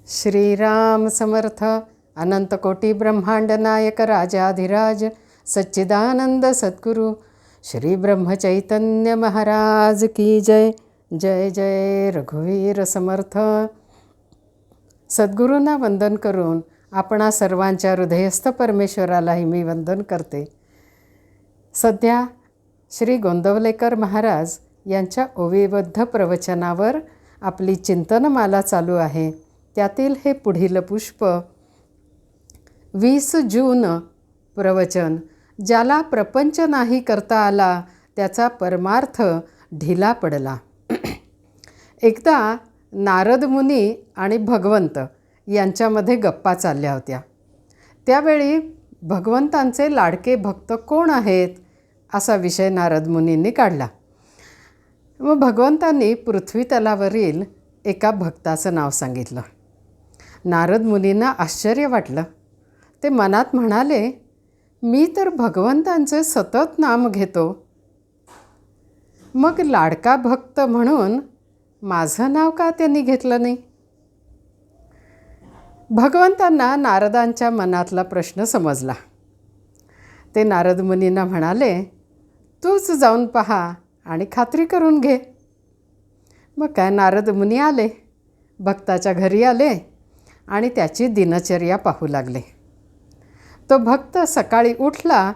श्रीराम समर्थ. अनंत कोटी ब्रह्मांड नायक राजाधिराज सच्चिदानंद सद्गुरु श्री ब्रह्मचैतन्य महाराज की जय. जय जय रघुवीर समर्थ. सद्गुरूंना वंदन करून आपणा सर्वांच्या हृदयस्थ परमेश्वरालाही मी वंदन करते. सध्या श्री गोंदवलेकर महाराज यांच्या ओवीबद्ध प्रवचनावर आपली चिंतनमाला चालू आहे. त्यातील हे पुढील पुष्प 20 जून प्रवचन. ज्याला प्रपंच नाही करता आला त्याचा परमार्थ ढिला पडला. एकदा नारद मुनी आणि भगवंत यांच्यामध्ये गप्पा चालल्या होत्या. त्यावेळी भगवंतांचे लाडके भक्त कोण आहेत असा विषय नारद मुनींनी काढला. मग भगवंतांनी पृथ्वी तलावरील एका भक्ताचं नाव सांगितलं. नारद मुनींना आश्चर्य वाटलं. ते मनात म्हणाले, मी तर भगवंतांचे सतत नाम घेतो, मग लाडका भक्त म्हणून माझं नाव का त्यांनी घेतलं नाही. भगवंतांना नारदांच्या मनातला प्रश्न समजला. ते नारद मुनींना म्हणाले, तूच जाऊन पहा आणि खात्री करून घे. मग काय, नारद मुनी आले, भक्ताच्या घरी आले आणि त्याची दिनचर्या पाहू लागले. तो भक्त सकाळी उठला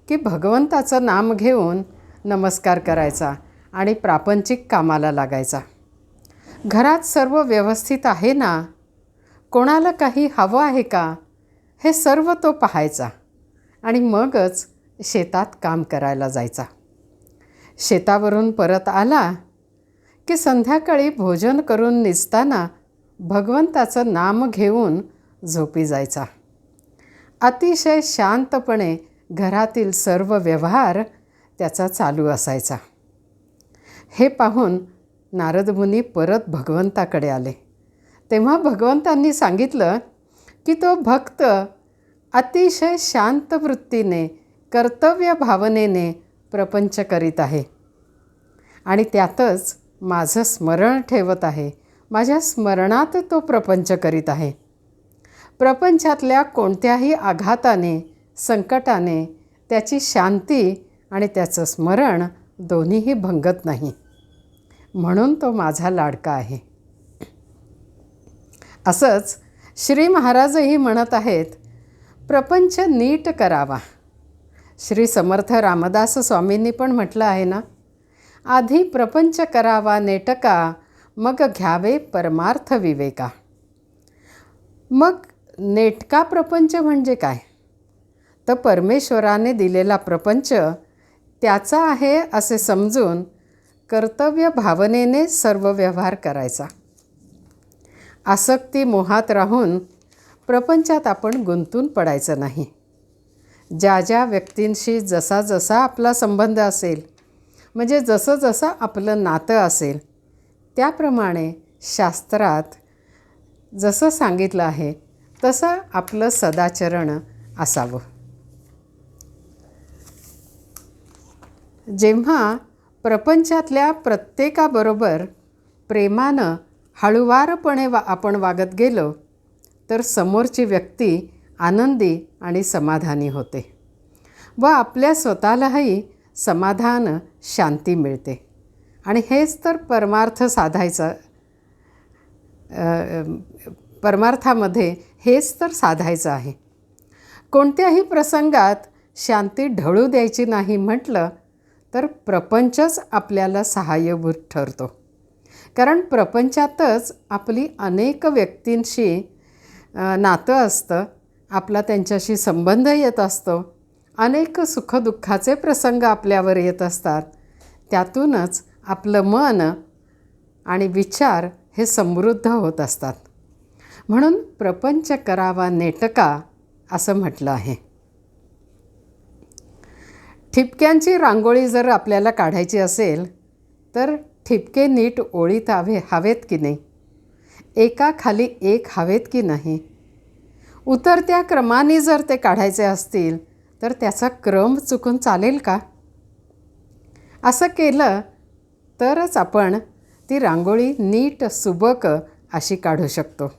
की भगवंताचं नाम घेऊन नमस्कार करायचा आणि प्रापंचिक कामाला लागायचा. घरात सर्व व्यवस्थित आहे ना, कोणाला काही हवं आहे का, हे सर्व तो पाहायचा आणि मगच शेतात काम करायला जायचा. शेतावरून परत आला की संध्याकाळी भोजन करून निजताना भगवंताचं नाम घेऊन झोपी जायचा. अतिशय शांतपणे घरातील सर्व व्यवहार त्याचा चालू असायचा. हे पाहून नारद मुनी परत भगवंताकडे आले. तेव्हा भगवंतांनी सांगितलं की तो भक्त अतिशय शांत वृत्तीने कर्तव्य भावनेने प्रपंच करीत आहे आणि त्यातच माझं स्मरण ठेवत आहे. माझ्या स्मरणात तो प्रपंच करीत आहे. प्रपंचातल्या कोणत्याही आघाताने, संकटाने त्याची शांती आणि त्याचं स्मरण दोन्हीही भंगत नाही. म्हणून तो माझा लाडका आहे. असंच श्री महाराजही म्हणत आहेत, प्रपंच नीट करावा. श्री समर्थ रामदास स्वामींनी पण म्हटलं आहे ना, आधी प्रपंच करावा नेटका, मग घ्यावे परमार्थ विवेका. मग नेटका प्रपंच म्हणजे काय, तर परमेश्वराने दिलेला प्रपंच त्याचा आहे असे समजून कर्तव्य भावनेने सर्व व्यवहार करायचा. आसक्ती मोहात राहून प्रपंचात आपण गुंतून पडायचं नाही. ज्या ज्या व्यक्तींशी जसा जसा आपला संबंध असेल, म्हणजे जसं जसं आपलं नातं असेल, त्याप्रमाणे शास्त्रात जसं सांगितलं आहे तसं आपलं सदाचरण असावं. जेव्हा प्रपंचातल्या प्रत्येकाबरोबर प्रेमानं हळुवारपणे आपण वागत गेलो तर समोरची व्यक्ती आनंदी आणि समाधानी होते व आपल्या स्वतःलाही समाधान, शांती मिळते. आणि हेच तर परमार्थ साधायचं, परमार्थामध्ये हेच तर साधायचं आहे. कोणत्याही प्रसंगात शांती ढळू द्यायची नाही म्हटलं तर प्रपंचच आपल्याला सहाय्यभूत ठरतो. कारण प्रपंचातच आपली अनेक व्यक्तींशी नातं असतं, आपला त्यांच्याशी संबंध येत असतो, अनेक सुखदुःखाचे प्रसंग आपल्यावर येत असतात. त्यातूनच आपलं मन आणि विचार हे समृद्ध होत असतात. म्हणून प्रपंच करावा नेटका असं म्हटलं आहे. ठिपक्यांची रांगोळी जर आपल्याला काढायची असेल तर ठिपके नीट ओळीत हवेत की नाही, एकाखाली एक हवेत की नाही, उतरत्या क्रमाने जर ते काढायचे असतील तर त्याचा क्रम चुकून चालेल का. असं केलं तरच आपण ती रांगोळी नीट सुबक अशी काढू शकतो.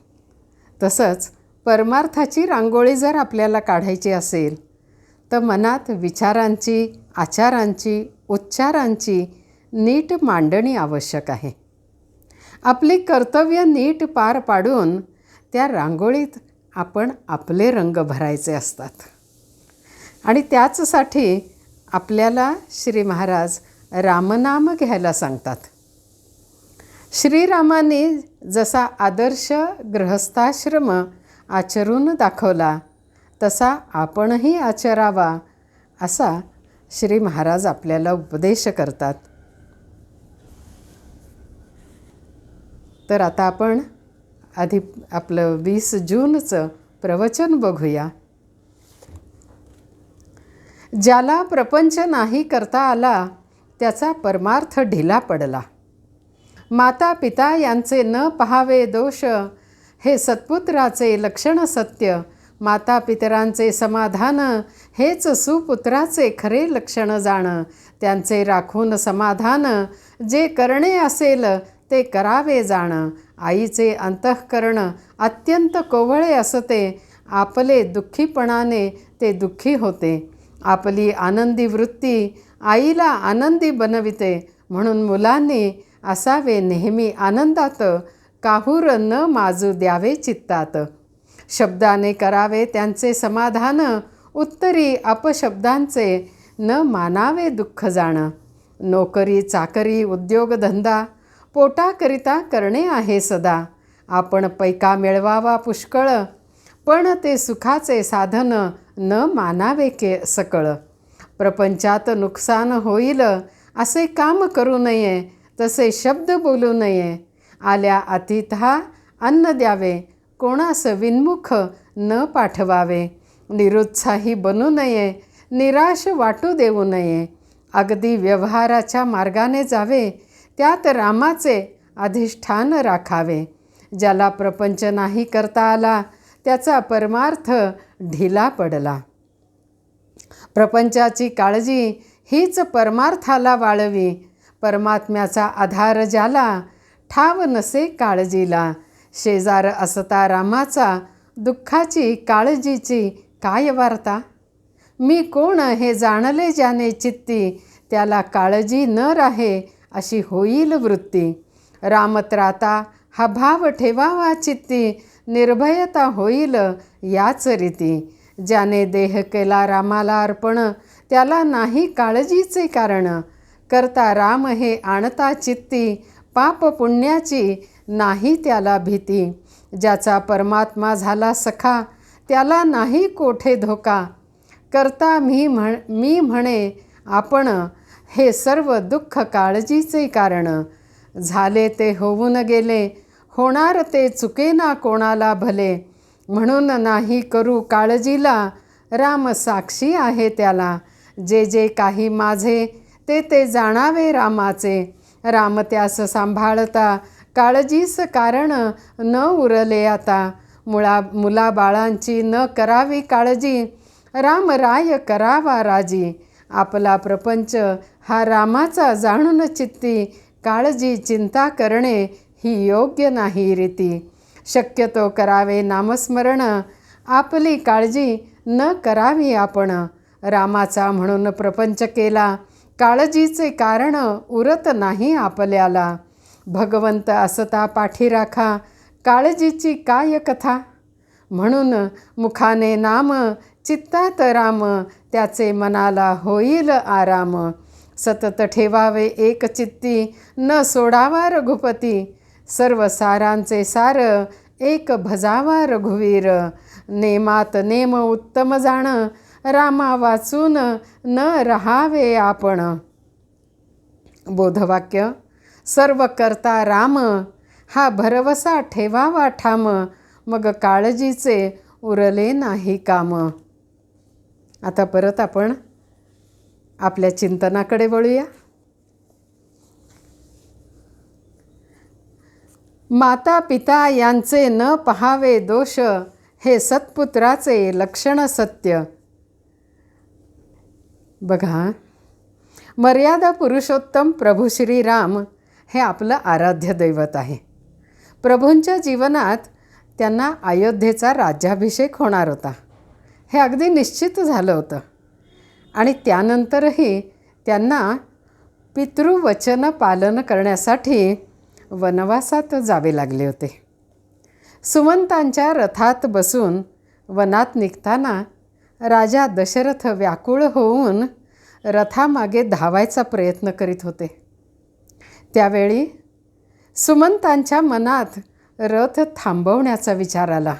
तसंच परमार्थाची रांगोळी जर आपल्याला काढायची असेल तर मनात विचारांची, आचारांची, उच्चारांची नीट मांडणी आवश्यक आहे. आपली कर्तव्य नीट पार पाडून त्या रांगोळीत आपण आपले रंग भरायचे असतात. आणि त्याचसाठी आपल्याला श्री महाराज रामनाम घ्यायला सांगतात. श्रीरामांनी जसा आदर्श गृहस्थाश्रम आचरून दाखवला तसा आपणही आचरावा असा श्री महाराज आपल्याला उपदेश करतात. तर आता आपण आधी आपलं 20 जूनचं प्रवचन बघूया. ज्याला प्रपंच नाही करता आला त्याचा परमार्थ ढिला पडला. माता पिता यांचे न पहावे दोष, हे सत्पुत्राचे लक्षण सत्य. माता पितरांचे समाधान, हेच सुपुत्राचे खरे लक्षण जाण. त्यांचे राखून समाधान, जे करणे असेल ते करावे जाण. आईचे अंतःकरण अत्यंत कोवळे असते, आपले दुःखीपणाने ते दुःखी होते. आपली आनंदी वृत्ती आईला आनंदी बनविते, म्हणून मुलांनी असावे नेहमी आनंदात. काहूर न माजू द्यावे चित्तात, शब्दाने करावे त्यांचे समाधान. उत्तरी अपशब्दांचे न मानावे दुःख जाण. नोकरी चाकरी उद्योगधंदा पोटाकरिता करणे आहे सदा. आपण पैका मिळवावा पुष्कळ, पण ते सुखाचे साधन न मानावे सकळ. प्रपंचात नुकसान होईल असे काम करू नये, तसे शब्द बोलू नये. आल्या अतिथा अन्न द्यावे, कोणास विन्मुख न पाठवावे. निरुत्साही बनू नये, निराश वाटू देऊ नये. अगदी व्यवहाराच्या मार्गाने जावे, त्यात रामाचे अधिष्ठान राखावे. ज्याला प्रपंच नाही करता आला त्याचा परमार्थ ढिला पडला. प्रपंचाची काळजी हीच परमार्थाला वाळवी. परमात्म्याचा आधार ज्याला, ठाव नसे काळजीला. शेजार असता रामाचा, दुःखाची काळजीची काय वार्ता. मी कोण हे जाणले ज्याने चित्ती, त्याला काळजी न राहे अशी होईल वृत्ती. रामत्राता हा भाव ठेवावा चित्ती, निर्भयता होईल याच रीती. ज्याने देह केला रामाला अर्पण, त्याला नाही काळजीचे कारण. करता राम हे आणता चित्ती, पाप पुण्याची नाही त्याला भीती. ज्याचा परमात्मा झाला सखा, त्याला नाही कोठे धोका. करता मी म्हणे आपण, हे सर्व दुःख काळजीचे कारण. झाले ते होऊन गेले, होणार ते चुकेना कोणाला भले. म्हणून नाही करू काळजीला, राम साक्षी आहे त्याला. जे जे काही माझे ते ते जाणावे रामाचे. राम त्यास सांभाळता, काळजीस कारण न उरले आता. मुलाबाळांची न करावी काळजी, राम राय करावा राजी. आपला प्रपंच हा रामाचा जाणून चित्ती, काळजी चिंता करणे ही योग्य नाही रीती. शक्यतो करावे नामस्मरण, आपली काळजी न करावी आपण. रामाचा म्हणून प्रपंच केला, काळजीचे कारण उरत नाही आपल्याला. भगवंत असता पाठी राखा, काळजीची काय कथा. म्हणून मुखाने नाम, चित्तात राम, त्याचे मनाला होईल आराम. सतत ठेवावे एक चित्ती, न सोडावा रघुपती. सर्व सारांचे सार, एक भजावा रघुवीर. नेमात नेम उत्तम जाण, रामा वाचून न रहावे आपण. बोधवाक्य. सर्व करता राम, हा भरवसा ठेवावा ठाम. मग काळजीचे उरले नाही काम. आता परत आपण आपल्या चिंतनाकडे वळूया. माता पिता यांचे न पहावे दोष, हे सत्पुत्राचे लक्षण सत्य. बघा, मर्यादा पुरुषोत्तम प्रभू श्रीराम हे आपलं आराध्य दैवत आहे. प्रभूंच्या जीवनात त्यांना अयोध्येचा राज्याभिषेक होणार होता, हे अगदी निश्चित झालं होतं. आणि त्यानंतरही त्यांना पितृवचन पालन करण्यासाठी वनवासात जावे लागले होते. सुमंतांच्या रथात बसून वनात निघताना राजा दशरथ व्याकुळ होऊन रथामागे धावायचा प्रयत्न करीत होते. त्यावेळी सुमंतांच्या मनात रथ थांबवण्याचा विचार आला.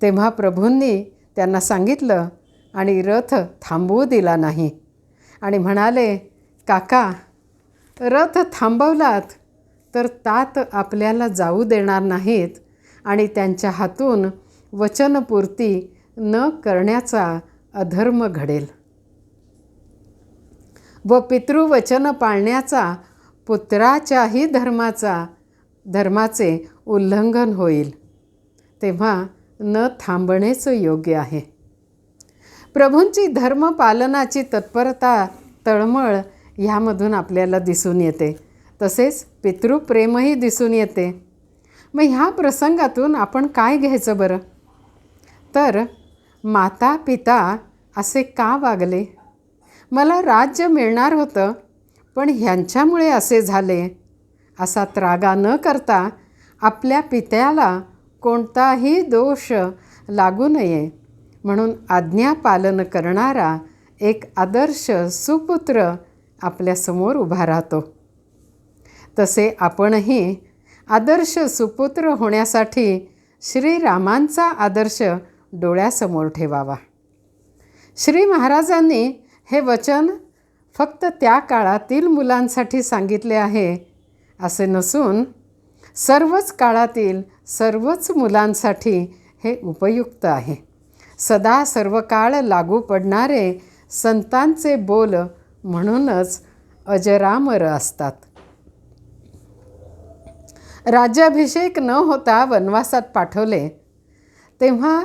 तेव्हा प्रभूंनी त्यांना सांगितलं आणि रथ थांबवू दिला नाही आणि म्हणाले, काका, रथ थांबवलात तर तात आपल्याला जाऊ देणार नाहीत आणि त्यांच्या हातून वचनपूर्ती न करण्याचा अधर्म घडेल व पितृवचन पाळण्याचा पुत्राच्याही धर्माचे उल्लंघन होईल. तेव्हा न थांबणेच योग्य आहे. प्रभूंची धर्मपालनाची तत्परता, तळमळ ह्यामधून आपल्याला दिसून येते. तसेच पितृप्रेमही दिसून येते. मग ह्या प्रसंगातून आपण काय घ्यायचं बरं? तर माता पिता असे का वागले? मला राज्य मिळणार होतं, पण ह्यांच्यामुळे असे झाले असा त्रागा न करता आपल्या पित्याला कोणताही दोष लागू नये म्हणून आज्ञापालन करणारा एक आदर्श सुपुत्र आपल्यासमोर उभा राहतो. तसे आपणही आदर्श सुपुत्र होण्यासाठी श्रीरामांचा आदर्श डोळ्यासमोर ठेवावा. श्री महाराजांनी हे वचन फक्त त्या काळातील मुलांसाठी सांगितले आहे असे नसून सर्वच काळातील सर्वच मुलांसाठी हे उपयुक्त आहे. सदा सर्व काळ लागू पडणारे संतांचे बोल म्हणूनच अजरामर असतात. राज्याभिषेक न होता वनवासात पाठवले तेव्हा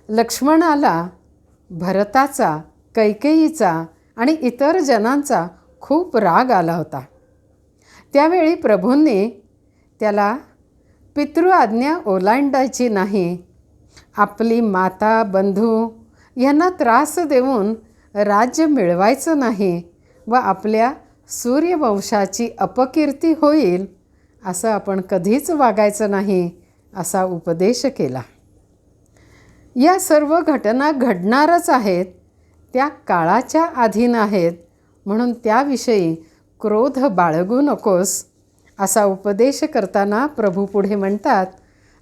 लक्ष्मणाला भरताचा, कैकेयीचा आणि इतर जनांचा खूप राग आला होता. त्यावेळी प्रभूंनी त्याला पितृआज्ञा ओलांडायची नाही, आपली माता बंधू यांना त्रास देऊन राज्य मिळवायचं नाही व आपल्या सूर्यवंशाची अपकीर्ती होईल असं आपण कधीच वागायचं नाही असा उपदेश केला. या सर्व घटना घडणारच आहेत, त्या काळाच्या अधीन आहेत, म्हणून त्याविषयी क्रोध बाळगू नकोस असा उपदेश करताना प्रभू पुढे म्हणतात,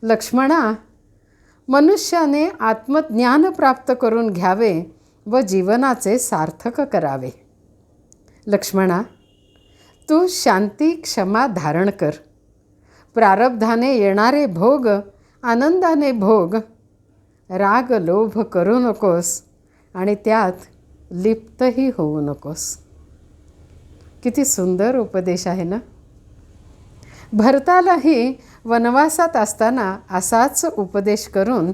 लक्ष्मणा, मनुष्याने आत्मज्ञान प्राप्त करून घ्यावे व जीवनाचे सार्थक करावे. लक्ष्मणा, तू शांती क्षमा धारण कर. प्रारब्धाने येणारे भोग आनंदाने भोग. राग लोभ करू नकोस आणि त्यात लिप्तही होऊ नकोस. किती सुंदर उपदेश आहे ना. भरतालाही वनवासात असताना असाच उपदेश करून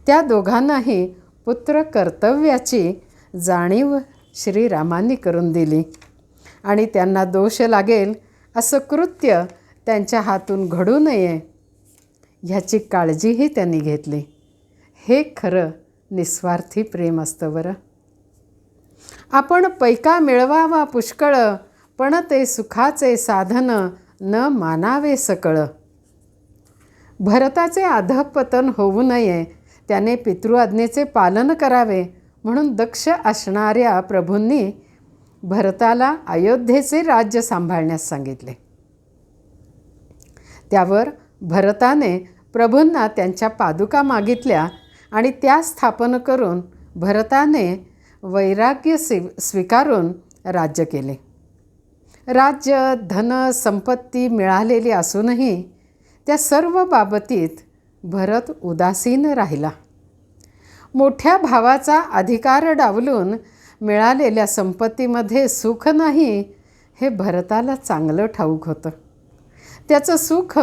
त्या दोघांनाही पुत्र कर्तव्याची जाणीव श्रीरामांनी करून दिली आणि त्यांना दोष लागेल असं कृत्य त्यांच्या हातून घडू नये ह्याची काळजीही त्यांनी घेतली. हे खरं निस्वार्थी प्रेम असतं बरं. आपण पैका मिळवावा पुष्कळ, पण ते सुखाचे साधन न मानावे सकळ. भरताचे अधःपतन होऊ नये, त्याने पितृआज्ञेचे पालन करावे म्हणून दक्ष असणाऱ्या प्रभूंनी भरताला अयोध्येचे राज्य सांभाळण्यास सांगितले. त्यावर भरताने प्रभूंना त्यांच्या पादुका मागितल्या आणि त्या स्थापन करून भरताने वैराग्य स्वीकारून राज्य केले. राज्य, धन, संपत्ती मिळालेली असूनही त्या सर्व बाबतीत भरत उदासीन राहिला. मोठ्या भावाचा अधिकार डावलून मिळालेल्या संपत्तीमध्ये सुख नाही हे भरताला चांगलं ठाऊक होतं. त्याचं सुख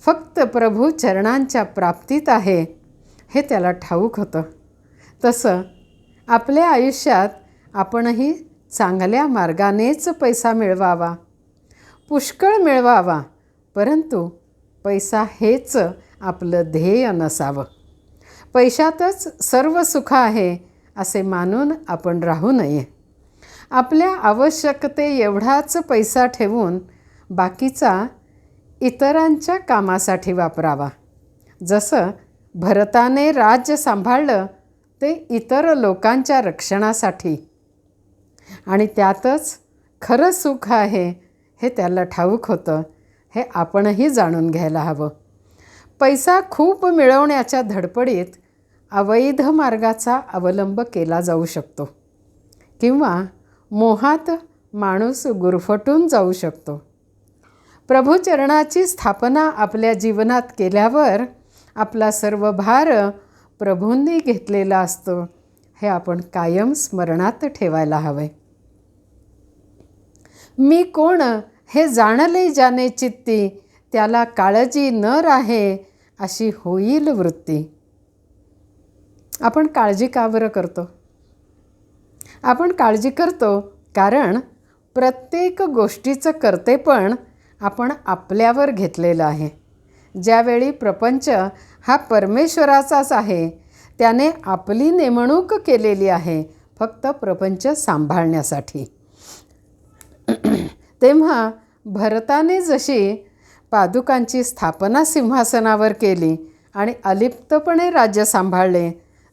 फक्त प्रभू चरणांच्या प्राप्तीत आहे हे त्याला ठाऊक होतं. तसं आपल्या आयुष्यात आपणही चांगल्या मार्गानेच पैसा मिळवावा, पुष्कळ मिळवावा, परंतु पैसा हेच आपलं ध्येय नसावं. पैशातच सर्व सुख आहे असे मानून आपण राहू नये. आपल्या आवश्यकते एवढाच पैसा ठेवून बाकीचा इतरांच्या कामासाठी वापरावा. जसं भरताने राज्य सांभाळलं ते इतर लोकांच्या रक्षणासाठी, आणि त्यातच खरं सुख आहे हे त्याला ठाऊक होतं. हे आपणही जाणून घ्यायला हवं. पैसा खूप मिळवण्याच्या धडपडीत अवैध मार्गाचा अवलंब केला जाऊ शकतो किंवा मोहात माणूस गुरफटून जाऊ शकतो. प्रभुचरणाची स्थापना आपल्या जीवनात केल्यावर आपला सर्व भार प्रभूंनी घेतलेला असतो हे आपण कायम स्मरणात ठेवायला हवे. मी कोण हे जाणले ज्याने चित्ती, त्याला काळजी न राहे अशी होईल वृत्ती. आपण काळजी का बरं करतो? आपण काळजी करतो कारण प्रत्येक गोष्टीचं कर्तेपण आपण आपल्यावर घेतलेलं आहे. ज्यावेळी प्रपंच हा परमेश्वराचाच आहे, त्याने आपली नेमणूक केलेली आहे फक्त प्रपंच सांभाळण्यासाठी. तेव्हा भरताने जशी पादुकांची स्थापना सिंहासनावर केली आणि अलिप्तपणे राज्य सांभाळले,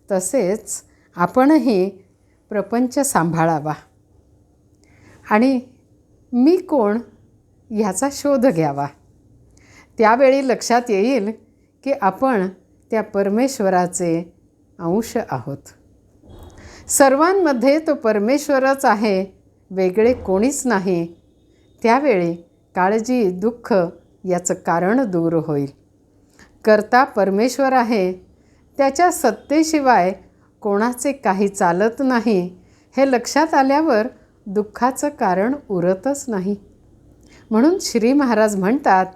तसेच आपणही प्रपंच सांभाळावा आणि मी कोण ह्याचा शोध घ्यावा. त्यावेळी लक्षात येईल की आपण त्या परमेश्वराचे अंश आहोत. सर्वांमध्ये तो परमेश्वरच आहे, वेगळे कोणीच नाही. त्यावेळी काळजी, दुःख याचं कारण दूर होईल. कर्ता परमेश्वर आहे, त्याच्या सत्तेशिवाय कोणाचे काही चालत नाही हे लक्षात आल्यावर दुःखाचं कारण उरतच नाही. म्हणून श्री महाराज म्हणतात,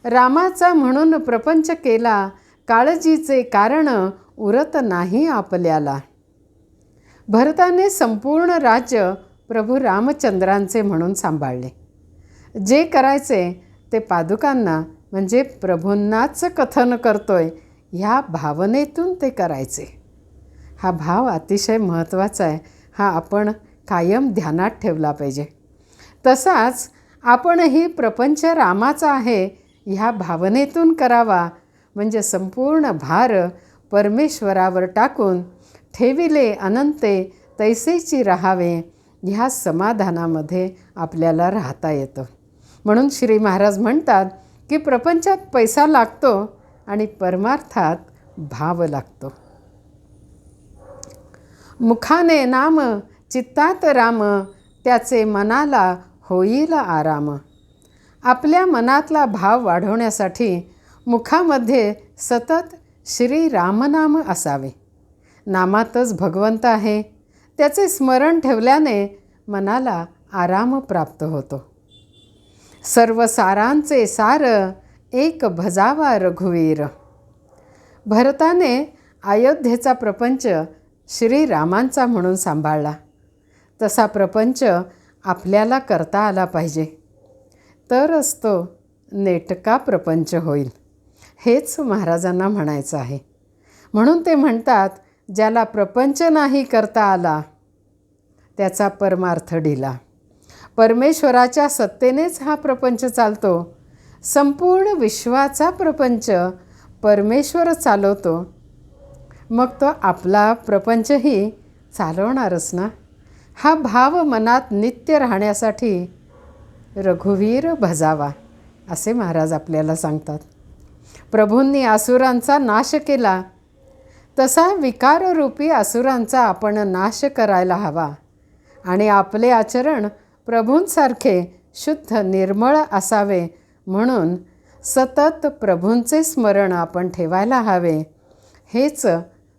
रामाचा म्हणून प्रपंच केला, काळजीचे कारण उरत नाही आपल्याला. भरताने संपूर्ण राज्य प्रभू रामचंद्रांचे म्हणून सांभाळले. जे करायचे ते पादुकांना म्हणजे प्रभूंनाच कथन करतोय ह्या भावनेतून ते करायचे. हा भाव अतिशय महत्त्वाचा आहे. हा आपण कायम ध्यानात ठेवला पाहिजे. तसाच आपणही प्रपंच रामाचा आहे ह्या भावनेतून करावा, म्हणजे संपूर्ण भार परमेश्वरावर टाकून ठेविले अनंते तैसेची राहावे ह्या समाधानामध्ये आपल्याला राहता येतं. म्हणून श्री महाराज म्हणतात की प्रपंचात पैसा लागतो आणि परमार्थात भाव लागतो. मुखाने नाम चित्तात राम, त्याचे मनाला होईल आराम. आपल्या मनातला भाव वाढवण्यासाठी मुखामध्ये सतत श्री रामनाम असावे. नामातच भगवंत आहे, त्याचे स्मरण ठेवल्याने मनाला आराम प्राप्त होतो. सर्व सारांचे सार एक भजावा रघुवीर. भरताने अयोध्येचा प्रपंच श्रीरामांचा म्हणून सांभाळला. तसा प्रपंच आपल्याला करता आला पाहिजे, तरच तो नेटका प्रपंच होईल. हेच महाराजांना म्हणायचं आहे. म्हणून ते म्हणतात, ज्याला प्रपंच नाही करता आला त्याचा परमार्थ ढिला. परमेश्वराच्या सत्तेनेच हा प्रपंच चालतो. संपूर्ण विश्वाचा प्रपंच परमेश्वर चालवतो, मग तो आपला प्रपंचही चालवणारच ना. हा भाव मनात नित्य राहण्यासाठी रघुवीर भजावा असे महाराज आपल्याला सांगतात. प्रभूंनी असुरांचा नाश केला, तसा विकाररूपी असुरांचा आपण नाश करायला हवा आणि आपले आचरण प्रभूंसारखे शुद्ध निर्मळ असावे. म्हणून सतत प्रभूंचे स्मरण आपण ठेवायला हवे. हेच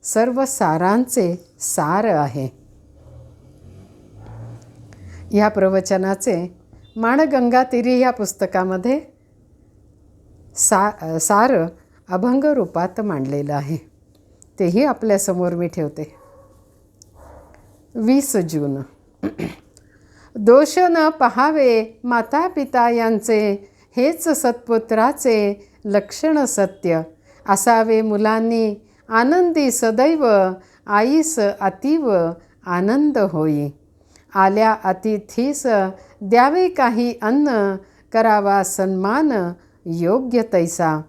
सर्व सारांचे सार आहे. या प्रवचनाचे माणगंगातीरी या पुस्तकामध्ये सार अभंग रूपात मांडलेलं आहे. तेही आपल्यासमोर मी ठेवते. 20 जून. दोष न पहावे माता पिता यांचे, हेच सत्पुत्राचे लक्षण सत्य. असावे मुलांनी आनंदी सदैव, आईस अतीव आनंद होई. आल्या अतिथीस द्यावे काही अन्न, करावा सन्मान योग्य तैसा.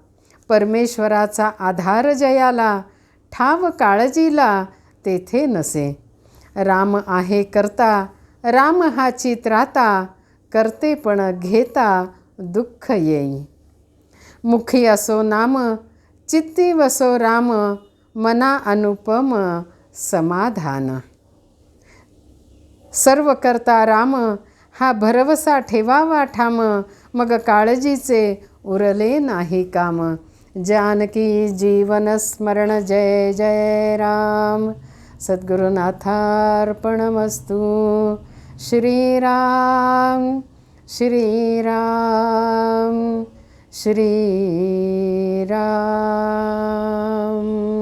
परमेश्वराचा आधार जयाला, ठाव काळजीला तेथे नसे. राम आहे करता, राम हाची त्राता, करते पण घेता दुःख येई. मुखी असो नाम, चित्ती वसो राम, मना अनुपम समाधान. सर्व करता राम, हा भरवसा ठेवावा ठाम, मग काळजीचे उरले नाही काम. जानकी जीवन स्मरण जय जय राम. सद्गुरुनाथार्पणमस्तु. श्रीराम श्रीराम श्रीराम.